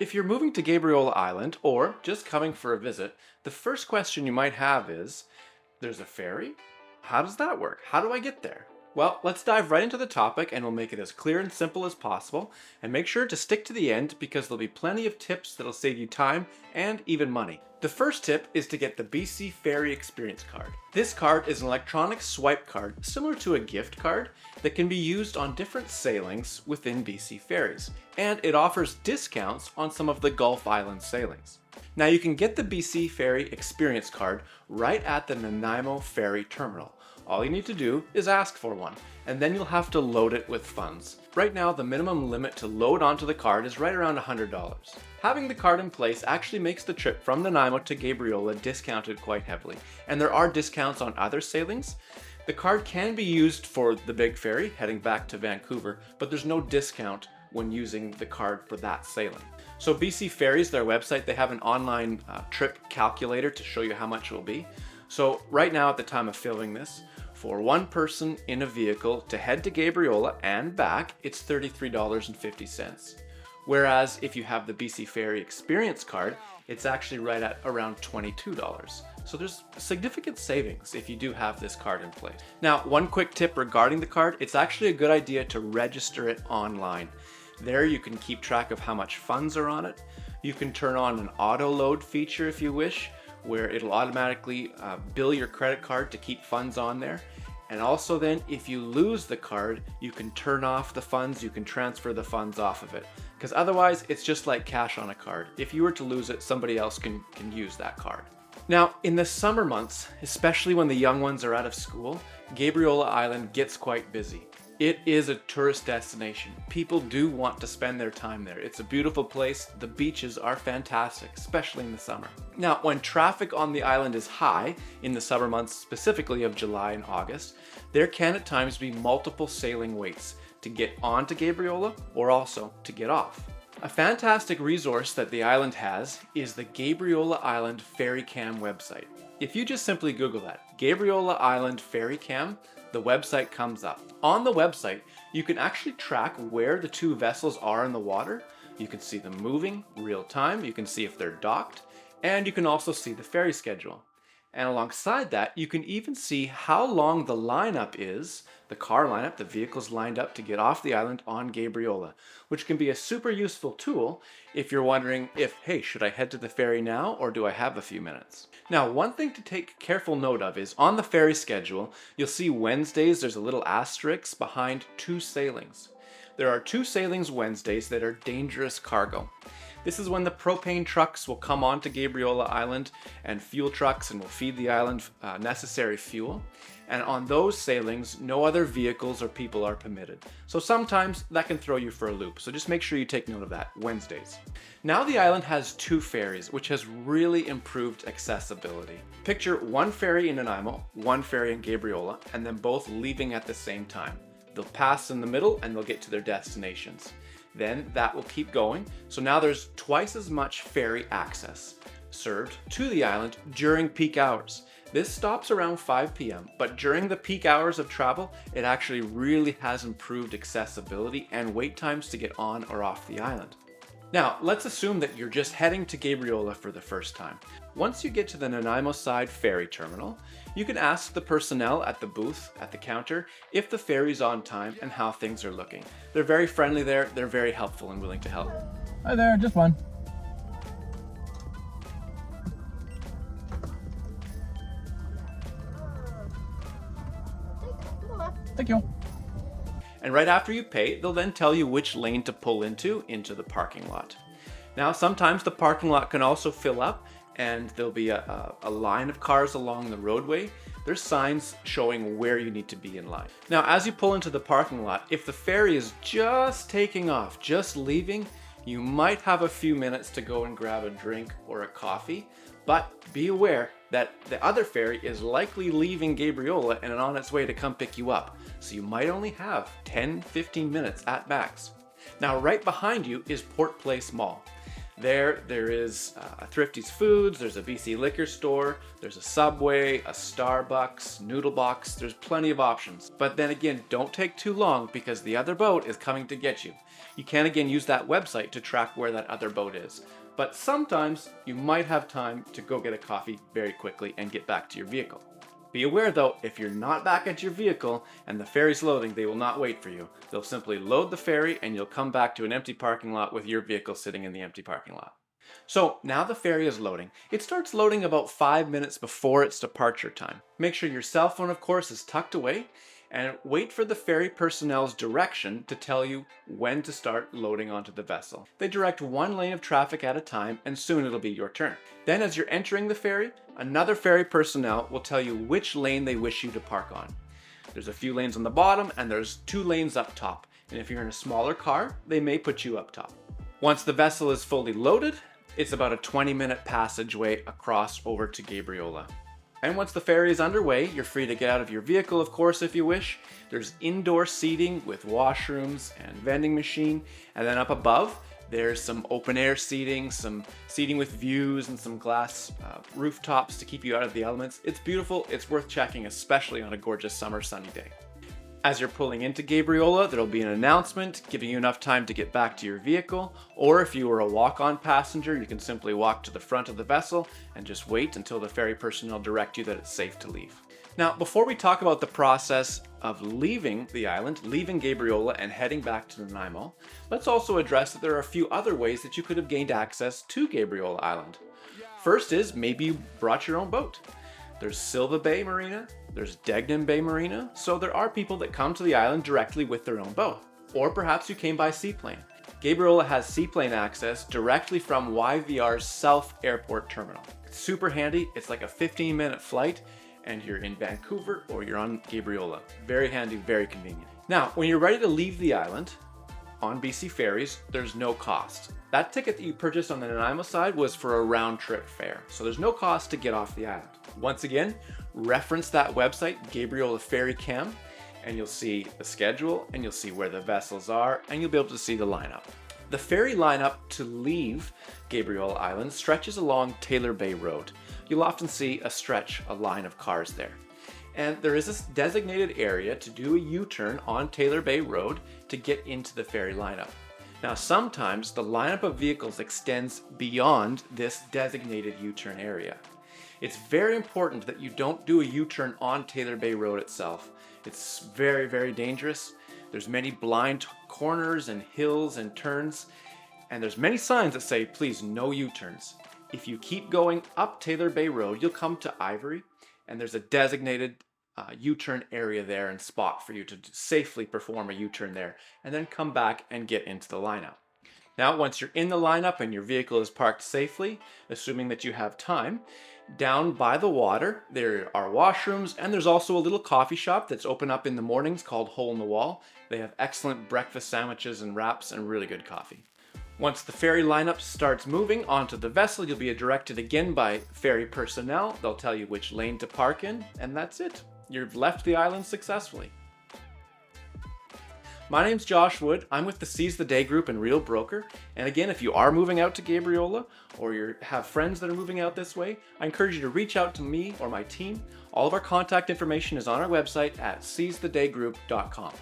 If you're moving to Gabriola Island or just coming for a visit, the first question you might have is, there's a ferry? How does that work? How do I get there? Well, let's dive right into the topic and we'll make it as clear and simple as possible. And make sure to stick to the end because there'll be plenty of tips that'll save you time and even money. The first tip is to get the BC Ferry Experience Card. This card is an electronic swipe card similar to a gift card that can be used on different sailings within BC ferries, and it offers discounts on some of the Gulf Island sailings. Now you can get the BC Ferry Experience Card right at the Nanaimo Ferry Terminal. All you need to do is ask for one, and then you'll have to load it with funds. Right now, the minimum limit to load onto the card is right around $100. Having the card in place actually makes the trip from Nanaimo to Gabriola discounted quite heavily, and there are discounts on other sailings. The card can be used for the big ferry heading back to Vancouver, but there's no discount when using the card for that sailing. So BC Ferries, their website, they have an online trip calculator to show you how much it will be. So right now at the time of filming this, for one person in a vehicle to head to Gabriola and back, it's $33.50. Whereas if you have the BC Ferry Experience Card, it's actually right at around $22. So there's significant savings if you do have this card in place. Now, one quick tip regarding the card, it's actually a good idea to register it online. There you can keep track of how much funds are on it. You can turn on an auto load feature if you wish, where it'll automatically bill your credit card to keep funds on there. And also then, if you lose the card, you can turn off the funds, you can transfer the funds off of it. Because otherwise, it's just like cash on a card. If you were to lose it, somebody else can use that card. Now, in the summer months, especially when the young ones are out of school, Gabriola Island gets quite busy. It is a tourist destination. People do want to spend their time there. It's a beautiful place. The beaches are fantastic, especially in the summer. Now, when traffic on the island is high, in the summer months specifically of July and August, there can at times be multiple sailing waits to get onto Gabriola or also to get off. A fantastic resource that the island has is the Gabriola Island Ferry Cam website. If you just simply Google that, Gabriola Island Ferry Cam, the website comes up. On the website, you can actually track where the two vessels are in the water. You can see them moving real time, you can see if they're docked, and you can also see the ferry schedule. And alongside that, you can even see how long the lineup is, the car lineup, the vehicles lined up to get off the island on Gabriola, which can be a super useful tool if you're wondering if, hey, should I head to the ferry now or do I have a few minutes? Now, one thing to take careful note of is on the ferry schedule, you'll see Wednesdays, there's a little asterisk behind 2 sailings. There are 2 sailings Wednesdays that are dangerous cargo. This is when the propane trucks will come onto Gabriola Island and fuel trucks and will feed the island necessary fuel. And on those sailings, no other vehicles or people are permitted. So sometimes that can throw you for a loop. So just make sure you take note of that, Wednesdays. Now the island has 2 ferries, which has really improved accessibility. Picture one ferry in Nanaimo, one ferry in Gabriola, and then both leaving at the same time. They'll pass in the middle and they'll get to their destinations. Then that will keep going. So now there's twice as much ferry access served to the island during peak hours. This stops around 5 p.m., but during the peak hours of travel, it actually really has improved accessibility and wait times to get on or off the island. Now, let's assume that you're just heading to Gabriola for the first time. Once you get to the Nanaimo side ferry terminal, you can ask the personnel at the booth, at the counter, if the ferry's on time and how things are looking. They're very friendly there, they're very helpful and willing to help. Hi there, just one. Thank you. And right after you pay, they'll then tell you which lane to pull into the parking lot. Now, sometimes the parking lot can also fill up and there'll be a line of cars along the roadway. There's signs showing where you need to be in line. Now, as you pull into the parking lot, if the ferry is just taking off, just leaving, you might have a few minutes to go and grab a drink or a coffee, but be aware that the other ferry is likely leaving Gabriola and on its way to come pick you up. So you might only have 10-15 minutes at max. Now, right behind you is Port Place Mall. There is a Thrifty's Foods, there's a BC liquor store, there's a Subway, a Starbucks, Noodle Box, there's plenty of options. But then again, don't take too long because the other boat is coming to get you. You can again use that website to track where that other boat is. But sometimes you might have time to go get a coffee very quickly and get back to your vehicle. Be aware though, if you're not back at your vehicle and the ferry's loading, they will not wait for you. They'll simply load the ferry and you'll come back to an empty parking lot with your vehicle sitting in the empty parking lot. So now the ferry is loading. It starts loading about 5 minutes before its departure time. Make sure your cell phone, of course, is tucked away and wait for the ferry personnel's direction to tell you when to start loading onto the vessel. They direct one lane of traffic at a time and soon it'll be your turn. Then as you're entering the ferry, another ferry personnel will tell you which lane they wish you to park on. There's a few lanes on the bottom and there's 2 lanes up top. And if you're in a smaller car, they may put you up top. Once the vessel is fully loaded, it's about a 20-minute passageway across over to Gabriola. And once the ferry is underway, you're free to get out of your vehicle, of course, if you wish. There's indoor seating with washrooms and vending machine. And then up above, there's some open air seating, some seating with views and some glass rooftops to keep you out of the elements. It's beautiful, it's worth checking, especially on a gorgeous summer sunny day. As you're pulling into Gabriola, there'll be an announcement giving you enough time to get back to your vehicle, or if you were a walk-on passenger, you can simply walk to the front of the vessel and just wait until the ferry personnel direct you that it's safe to leave. Now, before we talk about the process of leaving the island, leaving Gabriola and heading back to Nanaimo, let's also address that there are a few other ways that you could have gained access to Gabriola Island. First is maybe you brought your own boat. There's Silva Bay Marina, there's Degnan Bay Marina, so there are people that come to the island directly with their own boat. Or perhaps you came by seaplane. Gabriola has seaplane access directly from YVR's South Airport Terminal. It's super handy, it's like a 15-minute flight, and you're in Vancouver or you're on Gabriola. Very handy, very convenient. Now, when you're ready to leave the island, on BC Ferries, there's no cost. That ticket that you purchased on the Nanaimo side was for a round-trip fare, so there's no cost to get off the island. Once again, reference that website, Gabriola Ferry Cam, and you'll see the schedule, and you'll see where the vessels are, and you'll be able to see the lineup. The ferry lineup to leave Gabriola Island stretches along Taylor Bay Road. You'll often see a line of cars there. And there is this designated area to do a U-turn on Taylor Bay Road to get into the ferry lineup. Now, sometimes the lineup of vehicles extends beyond this designated U-turn area. It's very important that you don't do a U-turn on Taylor Bay Road itself. It's very, very dangerous. There's many blind corners and hills and turns, and there's many signs that say, please, no U-turns. If you keep going up Taylor Bay Road, you'll come to Ivory, and there's a designated U-turn area there and spot for you to safely perform a U-turn there, and then come back and get into the lineup. Now, once you're in the lineup and your vehicle is parked safely, assuming that you have time, down by the water, there are washrooms, and there's also a little coffee shop that's open up in the mornings called Hole in the Wall. They have excellent breakfast sandwiches and wraps and really good coffee. Once the ferry lineup starts moving onto the vessel, you'll be directed again by ferry personnel. They'll tell you which lane to park in, and that's it. You've left the island successfully. My name's Josh Wood. I'm with the Seize the Day group and Real Broker. And again, if you are moving out to Gabriola or you have friends that are moving out this way, I encourage you to reach out to me or my team. All of our contact information is on our website at seizethedaygroup.com.